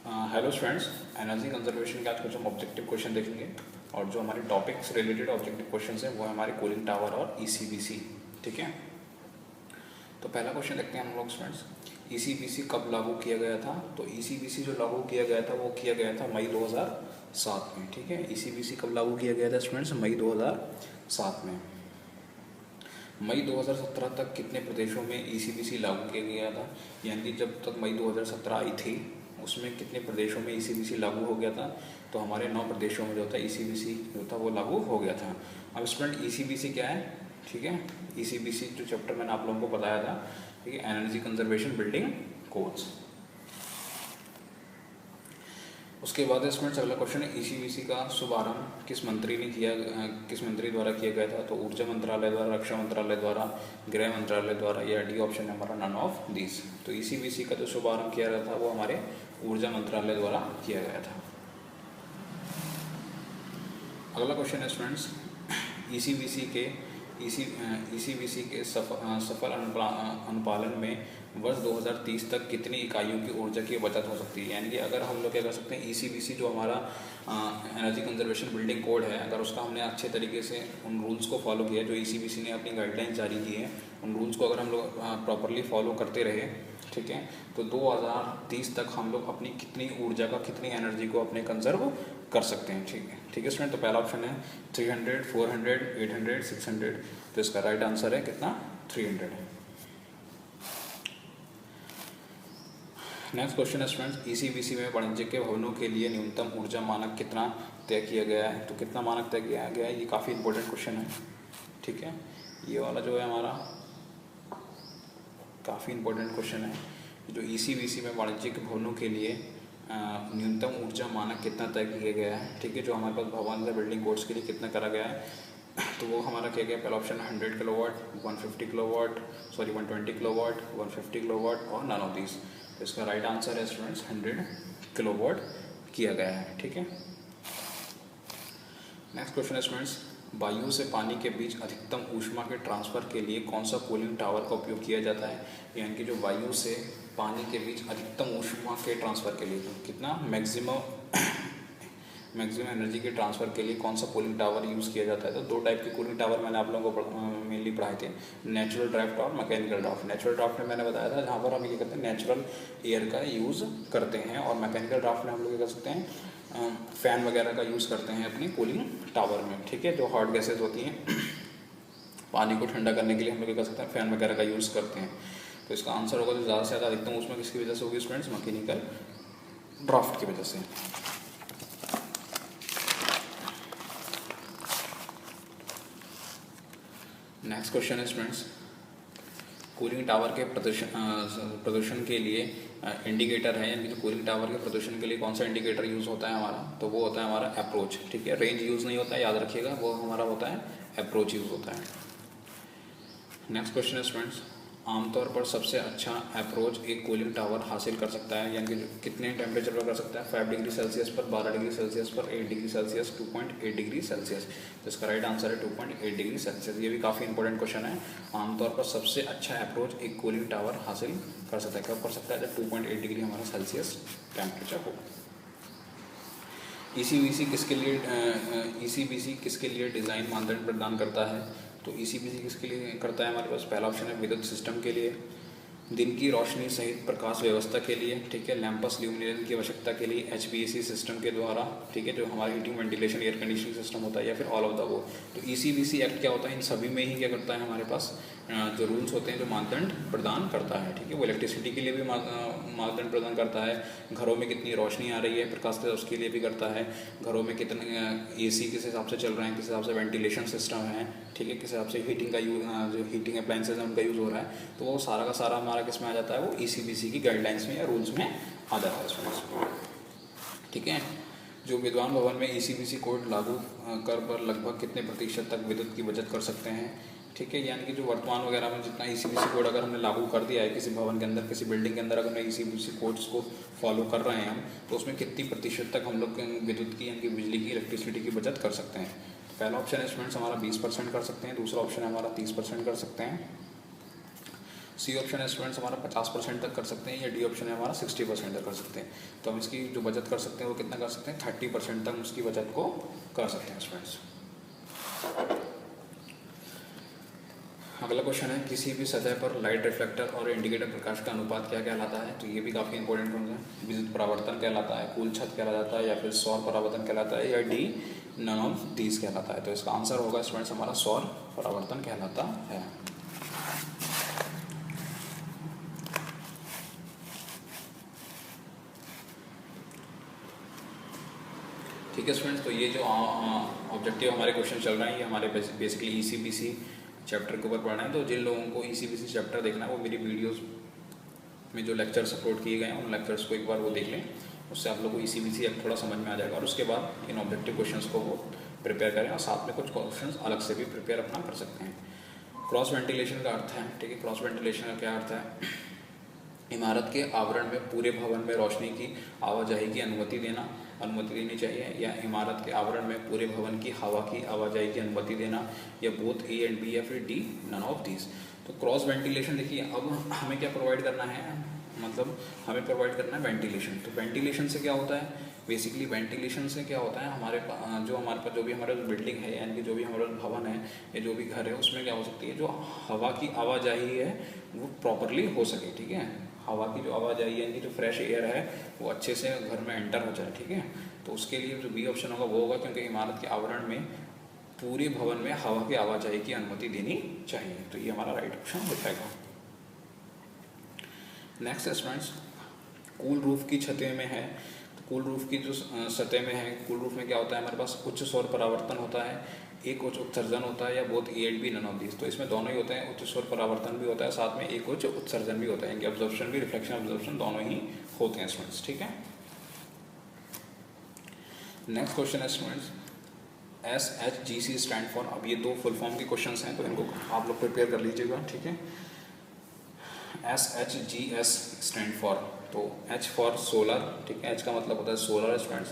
Hello students, energy conservation के आज कुछ हम ऑब्जेक्टिव क्वेश्चन देखेंगे और जो हमारे टॉपिक्स रिलेटेड ऑब्जेक्टिव क्वेश्चंस हैं वो है हमारे कूलिंग टावर और ईसीबीसी। ठीक है, तो पहला क्वेश्चन देखते हैं हम लोग स्टूडेंट्स। ईसीबीसी कब लागू किया गया था? तो ईसीबीसी जो लागू किया गया था वो किया गया था मई 2007 में। ठीक है, ईसीबीसी कब लागू किया गया था स्टूडेंट्स? मई 2007 में। मई 2017 तक कितने प्रदेशों में ईसीबीसी लागू किया गया था? यानी कि जब तक मई 2017 आई थी उसमें कितने प्रदेशों में ईसीबीसी लागू हो गया था? तो हमारे 9 प्रदेशों में जो था ईसीबीसी जो था वो लागू हो गया था। अब स्टूडेंट ईसीबीसी क्या है? ठीक है, ईसीबीसी जो चैप्टर मैंने आप लोगों को बताया था, ठीक है, एनर्जी कंजर्वेशन बिल्डिंग कोड्स। उसके बाद इसमें अगला क्वेश्चन है, ईसीबीसी का शुभारंभ किस मंत्री द्वारा किया गया था? तो ऊर्जा मंत्रालय द्वारा, रक्षा मंत्रालय द्वारा, गृह मंत्रालय द्वारा, या डी ऑप्शन है हमारा नन ऑफ दिस। तो ईसीबीसी का जो शुभारंभ किया गया था वो हमारे ऊर्जा मंत्रालय द्वारा किया गया था। अगला क्वेश्चन है स्टूडेंट्स, ईसीबीसी के सफल अनुपालन में वर्ष 2030 तक कितनी इकाइयों की ऊर्जा की बचत हो सकती है? यानी कि अगर हम लोग क्या कर सकते हैं, ईसीबीसी जो हमारा एनर्जी कंजर्वेशन बिल्डिंग कोड है, अगर उसका हमने अच्छे तरीके से उन रूल्स को फॉलो किया जो ईसीबीसी ने अपनी गाइडलाइन जारी की है, उन रूल्स को अगर हम लोग प्रॉपरली फॉलो करते रहे, ठीक है, तो 2030 तक हम लोग अपनी कितनी ऊर्जा का, कितनी एनर्जी को अपने कंजर्व कर सकते हैं। ठीक है, ठीक है स्टूडेंट। तो पहला ऑप्शन है 300, 400, 800, 600। तो इसका राइट आंसर है कितना? 300 है। नेक्स्ट क्वेश्चन है स्टूडेंट्स, ईसीबीसी में वाणिज्यिक भवनों के लिए न्यूनतम ऊर्जा मानक कितना तय किया गया है? तो कितना मानक तय किया गया है, ये काफ़ी इंपॉर्टेंट क्वेश्चन है। ठीक है, ये वाला जो है हमारा काफ़ी इंपॉर्टेंट क्वेश्चन है। जो ईसीबीसी में वाणिज्यिक भवनों के लिए न्यूनतम ऊर्जा मानक कितना तय किया गया है? ठीक है, जो हमारे पास भवन है बिल्डिंग कोड्स के लिए कितना करा गया है, तो वो हमारा किया गया। पहला option 100 kilowatt, 150 kilowatt, 120 kilowatt, 150 kilowatt और नन ऑफ दिस। तो इसका राइट आंसर है स्टूडेंट्स 100 किलोवाट किया गया है। ठीक है, नेक्स्ट क्वेश्चन है स्टूडेंट्स, वायु से पानी के बीच अधिकतम ऊष्मा के ट्रांसफ़र के लिए कौन सा कूलिंग टावर का उपयोग किया जाता है? यानी कि जो वायु से पानी के बीच अधिकतम ऊष्मा के ट्रांसफ़र के लिए कितना मैक्सिमम एनर्जी के ट्रांसफ़र के लिए कौन सा कूलिंग टावर यूज़ किया जाता है? तो 2 टाइप के कूलिंग टावर मैंने आप लोगों को मेनली पढ़ाए थे, नेचुरल ड्राफ्ट और मैकेनिकल ड्राफ्ट। नेचुरल ड्राफ्ट में मैंने बताया था जहाँ पर हम ये करते हैं नेचुरल एयर का यूज़ करते हैं, और मैकेनिकल ड्राफ्ट में हम लोग ये कर सकते हैं फ़ैन वगैरह का यूज़ करते हैं अपनी कूलिंग टावर में। ठीक है, जो हॉट गैसेज होती हैं पानी को ठंडा करने के लिए हम लोग क्या कर सकते हैं, फ़ैन वगैरह का यूज़ करते हैं। तो इसका आंसर होगा जो ज़्यादा से ज़्यादा अधिकतम ऊष्मा किसकी वजह से होगी स्टूडेंट्स? मैकेनिकल ड्राफ्ट की वजह से। नेक्स्ट क्वेश्चन है स्टूडेंट्स, कूलिंग टावर के प्रदूषण के लिए इंडिकेटर है, यानी कि जो कूलिंग टावर के प्रदूषण के लिए कौन सा इंडिकेटर यूज़ होता है हमारा? तो वो होता है हमारा अप्रोच। ठीक है, रेंज यूज़ नहीं होता है, याद रखिएगा, वो हमारा होता है अप्रोच यूज़ होता है। नेक्स्ट क्वेश्चन है स्टूडेंट्स, आमतौर पर सबसे अच्छा अप्रोच एक कूलिंग टावर हासिल कर सकता है, यानी कि कितने टेम्परेचर पर कर सकता है? 5 डिग्री सेल्सियस पर, 12 डिग्री सेल्सियस पर, 8 डिग्री सेल्सियस, 2.8 डिग्री सेल्सियस। तो इसका राइट आंसर है 2.8 डिग्री सेल्सियस। ये भी काफ़ी इंपॉर्टेंट क्वेश्चन है। आमतौर पर सबसे अच्छा अप्रोच एक कूलिंग टावर हासिल कर सकता है, कब कर सकता है? जब 2.8 डिग्री हमारा सेल्सियस टेम्परेचर हो। ईसीबीसी किसके लिए डिज़ाइन मानदंड प्रदान करता है? तो ईसीबीसी किसके लिए करता है हमारे पास? पहला ऑप्शन है विद्युत सिस्टम के लिए, दिन की रोशनी सहित प्रकाश व्यवस्था के लिए, ठीक है, लैंपस ल्यूमिनेशन की आवश्यकता के लिए, एचवीएसी सिस्टम के द्वारा, ठीक है, जो हमारा heating ventilation air conditioning system होता है, या फिर ऑल ऑफ द वो। तो ईसीबीसी एक्ट क्या होता है? इन सभी में ही क्या करता है हमारे पास जो रूल्स होते हैं, जो मानदंड प्रदान करता है। ठीक है, वो इलेक्ट्रिसिटी के लिए भी मानदंड प्रदान करता है, घरों में कितनी रोशनी आ रही है प्रकाश से उसके लिए भी करता है, घरों में कितने एसी किस हिसाब से चल रहे हैं, किस हिसाब से वेंटिलेशन सिस्टम है, ठीक है, किस हिसाब से हीटिंग का यूज, जो हीटिंग अप्लाइंसेज है उनका यूज़ हो रहा है। तो वो सारा का सारा हमारा किस में आ जाता है? वो ईसीबीसी की गाइडलाइंस में या रूल्स में आ जाता है इसमें। ठीक है, जो विद्वान भवन में ईसीबीसी कोड लागू कर पर लगभग कितने प्रतिशत तक विद्युत की बचत कर सकते हैं? ठीक है, यानी कि जो वर्तमान वगैरह में जितना ईसीबीसी कोड अगर हमने लागू कर दिया है किसी भवन के अंदर, किसी बिल्डिंग के अंदर, अगर हम ईसीबीसी कोड्स को फॉलो कर रहे हैं हम, तो उसमें कितनी प्रतिशत तक हम लोग विद्युत की, यानी कि बिजली की, इलेक्ट्रिसिटी की बचत कर सकते हैं? पहला ऑप्शन है स्टूडेंट्स हमारा 20% कर सकते हैं, दूसरा ऑप्शन है हमारा 30% कर सकते हैं, सी ऑप्शन है स्टूडेंट्स हमारा 50% तक कर सकते हैं, या डी ऑप्शन है हमारा 60% तक कर सकते हैं। तो हम इसकी जो बचत कर सकते हैं वो कितना कर सकते हैं, 30% तक उसकी बचत को कर सकते हैं स्टूडेंट्स। अगला क्वेश्चन है, किसी भी सतह पर लाइट रिफ्लेक्टर और इंडिकेटर प्रकाश का अनुपात क्या कहलाता है। तो ये भी काफ़ी इंपॉर्टेंट होगा। विद्युत परावर्तन कहलाता है, कुल छत कहलाता है, या फिर सौर परावर्तन कहलाता है, या डी नन ऑफ दीज कहलाता है। तो इसका आंसर होगा स्टूडेंट्स हमारा सौर परावर्तन कहलाता है। ठीक है स्टूडेंट्स, तो ये जो ऑब्जेक्टिव हमारे क्वेश्चन चल रहे हैं ये हमारे बेसिकली ईसीबीसी चैप्टर के ऊपर पढ़ना है। तो जिन लोगों को ईसीबीसी चैप्टर देखना है वो मेरी वीडियोस में जो लेक्चर्स अपलोड किए गए हैं उन लेक्चर्स को एक बार वो देख लें, उससे आप लोग को ईसीबीसी अब थोड़ा समझ में आ जाएगा। और उसके बाद इन ऑब्जेक्टिव क्वेश्चंस को वो प्रिपेयर करें, और साथ में कुछ क्वेश्चंस अलग से भी प्रिपेयर अपना कर सकते हैं। क्रॉस वेंटिलेशन का अर्थ है, ठीक है, क्रॉस वेंटिलेशन का क्या अर्थ है, इमारत के आवरण में पूरे भवन में रोशनी की आवाजाही की अनुमति देनी चाहिए, या इमारत के आवरण में पूरे भवन की हवा की आवाजाही की अनुमति देना, या बोथ ए एंड बी, या फिर डी नन ऑफ दीज। तो क्रॉस वेंटिलेशन देखिए, अब हमें क्या प्रोवाइड करना है, मतलब हमें प्रोवाइड करना है वेंटिलेशन। तो वेंटिलेशन से क्या होता है, बेसिकली वेंटिलेशन से क्या होता है, हमारे पास जो भी हमारा बिल्डिंग है, यानी कि जो भी हमारा भवन है या जो भी घर है, उसमें क्या हो सकती है, जो हवा की आवाजाही है वो प्रॉपरली हो सके, ठीक है, हवा की जो आवाजाही है, यानी जो फ्रेश एयर है वो अच्छे से घर में एंटर हो जाए, ठीक है। तो उसके लिए जो बी ऑप्शन होगा वो होगा, क्योंकि इमारत के आवरण में पूरे भवन में हवा की आवाजाही की अनुमति देनी चाहिए। तो ये हमारा राइट ऑप्शन हो जाएगा। नेक्स्ट स्टूडेंट्स, कूल रूफ की छतें में है, तो कूल रूफ की जो सतह में है, कूल रूफ में क्या होता है, हमारे पास उच्च सौर परावर्तन होता है, एक उच्च उत्सर्जन होता है, या both A and B none of these. तो इसमें दोनों ही होते हैं, उच्च सौर परावर्तन भी होता है, साथ में एक उच्च उत्सर्जन भी होता है, एब्जॉर्प्शन भी, रिफ्लेक्शन एब्जॉर्प्शन दोनों ही होते हैं स्टूडेंट्स, ठीक है। नेक्स्ट क्वेश्चन है स्टूडेंट्स, SHGC स्टैंड फॉर। अब ये दो फुल फॉर्म के क्वेश्चंस हैं, तो इनको आप लोग प्रिपेयर कर लीजिएगा, ठीक है। SHGS स्टैंड फॉर, तो H फॉर सोलर, ठीक है, H का मतलब होता है सोलर स्टूडेंट्स,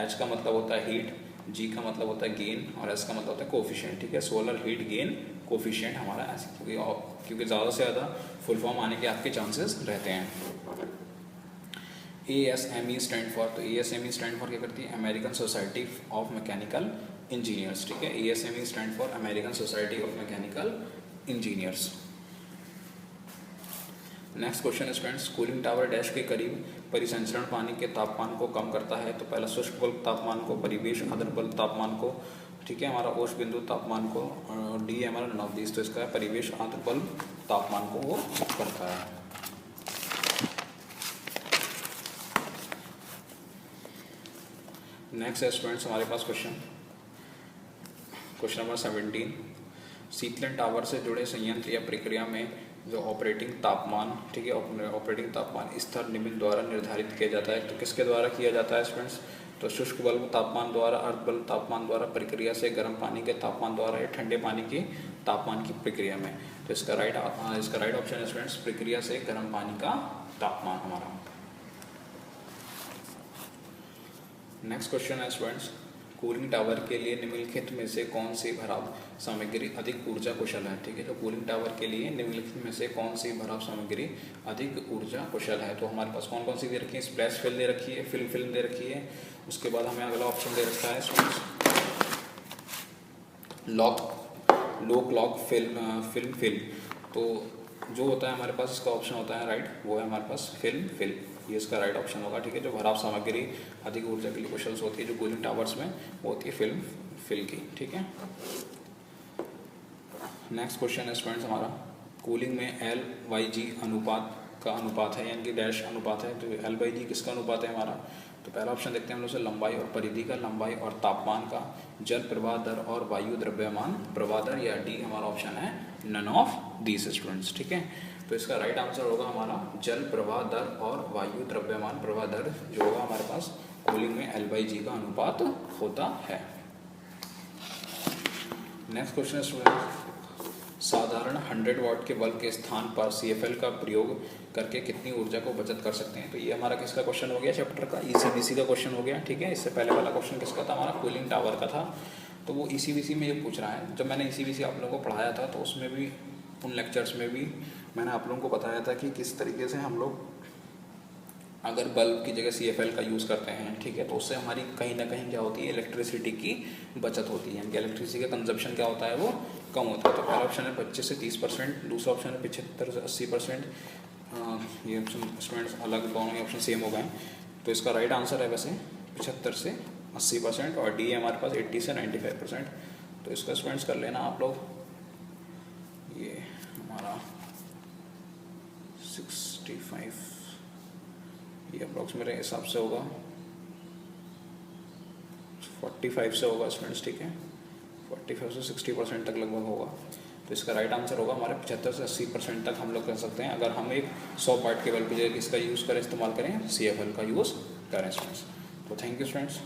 H का मतलब होता है हीट, G का मतलब होता है गेन, और S का मतलब होता है कोफिशिएंट, ठीक है। सोलर हीट गेन कोफिशिएंट हमारा ऐसे, क्योंकि ज़्यादा से ज़्यादा फुल फॉर्म आने के आपके चांसेस रहते हैं। ASME स्टैंड फॉर, तो ASME स्टैंड फॉर क्या करती है, American society of mechanical engineers, ठीक है। ASME stand for American society of mechanical engineers. Next question students, cooling tower dash के करीब परिसंचरण पानी के तापमान को कम करता है। तो पहला शुष्क बल्ब तापमान को, परिवेश आर्द्र बल्ब तापमान को, ठीक है, हमारा ओश बिंदु तापमान को, और डी हमारा नन ऑफ दीज। तो इसका परिवेश आर्द्र बल्ब तापमान को वो करता है। नेक्स्ट है स्टूडेंट्स हमारे पास क्वेश्चन नंबर 17, शीतलन टावर से जुड़े संयंत्र या प्रक्रिया में जो ऑपरेटिंग तापमान, ठीक है, ऑपरेटिंग तापमान स्तर निम्न द्वारा निर्धारित किया जाता है। तो किसके द्वारा किया जाता है स्टूडेंट्स, तो शुष्क बल्ब तापमान द्वारा, अर्ध बल्ब तापमान द्वारा, प्रक्रिया से गर्म पानी के तापमान द्वारा, या ठंडे पानी के तापमान की प्रक्रिया में। तो इसका राइट ऑप्शन है स्टूडेंट्स प्रक्रिया से गर्म पानी का तापमान हमारा। नेक्स्ट क्वेश्चन है स्टूडेंट्स, कूलिंग टावर के लिए निम्नलिखित में से कौन सी भराव सामग्री अधिक ऊर्जा कुशल है, ठीक है। तो कूलिंग टावर के लिए निम्नलिखित में से कौन सी भराव सामग्री अधिक ऊर्जा कुशल है। तो हमारे पास कौन कौन सी दे रखी है, स्प्लैश फिल्म दे रखी है, फिल्म दे रखी है, उसके बाद हमें अगला ऑप्शन दे रखा है लॉक फिल्म। तो जो होता है हमारे पास इसका ऑप्शन होता है राइट, वो है हमारे पास फिल्म, ये इसका राइट ऑप्शन होगा, ठीक है। जो भराव सामग्री अधिक ऊर्जा के लिए कुशल होती है जो कूलिंग टावर्स में, वो होती है फिल्म की, ठीक है। नेक्स्ट क्वेश्चन है स्टूडेंट्स हमारा, कूलिंग में L/G का अनुपात है, यानी कि डैश अनुपात है। तो L/G किसका अनुपात है हमारा, तो पहला ऑप्शन देखते हैं हम लोग से, लंबाई और परिधि का, लंबाई और तापमान का, जल प्रवाह दर और वायु द्रव्यमान प्रवाह दर, या डी हमारा ऑप्शन है नन ऑफ दीज स्टूडेंट्स, ठीक है। तो इसका राइट आंसर होगा हमारा जल प्रवाह दर और वायु द्रव्यमान प्रवाह दर, जो होगा हमारे पास कूलिंग में L/G का अनुपात होता है। नेक्स्ट क्वेश्चन स्टूडेंट, साधारण 100 वाट के बल्ब के स्थान पर CFL का प्रयोग करके कितनी ऊर्जा को बचत कर सकते हैं। तो ये हमारा किसका क्वेश्चन हो गया, चैप्टर का ECBC का क्वेश्चन हो गया, ठीक है। इससे पहले वाला क्वेश्चन किसका था, हमारा कूलिंग टावर का था। तो वो ECBC में ये पूछ रहा है, जब मैंने ECBC आप लोगों को पढ़ाया था तो उसमें भी उन लेक्चर्स में भी मैंने आप लोगों को बताया था कि किस तरीके से हम लोग अगर बल्ब की जगह CFL का यूज़ करते हैं, ठीक है, तो उससे हमारी कहीं ना कहीं क्या होती है, इलेक्ट्रिसिटी की बचत होती है, यानी कि इलेक्ट्रिसिटी का कंजप्शन क्या होता है, वो कम होता है। तो पहला ऑप्शन है 25 से 30%, दूसरा ऑप्शन है 75 से 80%। ये ऑप्शन स्टूडेंट्स अलग, दोनों ही ऑप्शन सेम हो गए। तो इसका राइट आंसर है वैसे 75 से 80%, और डी है हमारे पास 80 से 95%। तो इसका स्टूडेंट्स कर लेना आप लोग, ये हमारा 65, ये अप्रॉक्स मेरे हिसाब से होगा 45 से होगा स्टूडेंट्स, ठीक है, 45 से 60% तक लगभग होगा। तो इसका राइट आंसर होगा हमारे 75 से 80% तक हम लोग कर सकते हैं, अगर हम एक 100 पार्ट केबल की जगह किसका यूज़ करें, इस्तेमाल करें, CFL का यूज़ करें स्टूडेंट्स। तो थैंक यू स्टूडेंट्स।